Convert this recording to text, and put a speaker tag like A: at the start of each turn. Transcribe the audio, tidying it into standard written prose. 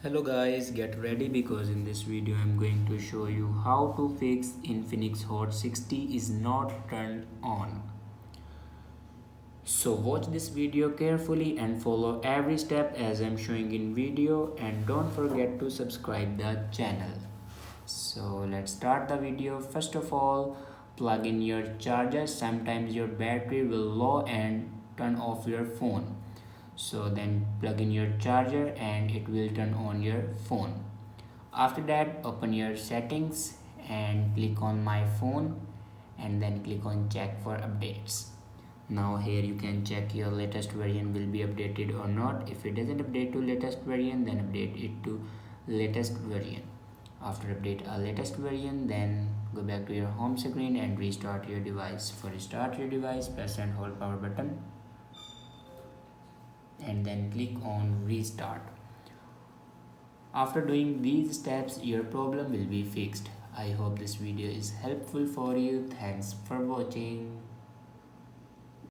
A: Hello guys, get ready because in this video I'm going to show you how to fix Infinix Hot 60 is not turned on. So watch this video carefully and follow every step as I'm showing in video, and don't forget to subscribe the channel. So let's start the video. First of all, plug in your charger. Sometimes your battery will low and turn off your phone. So then plug in your charger and it will turn on your phone. After that, open your settings and click on my phone and then click on check for updates. Now here you can check your latest version will be updated or not. If it doesn't update to latest version, then update it to latest version. After update a latest version, then go back to your home screen and restart your device. For restart your device, press and hold power button and then click on restart. After doing these steps, your problem will be fixed. I hope this video is helpful for you. Thanks for watching.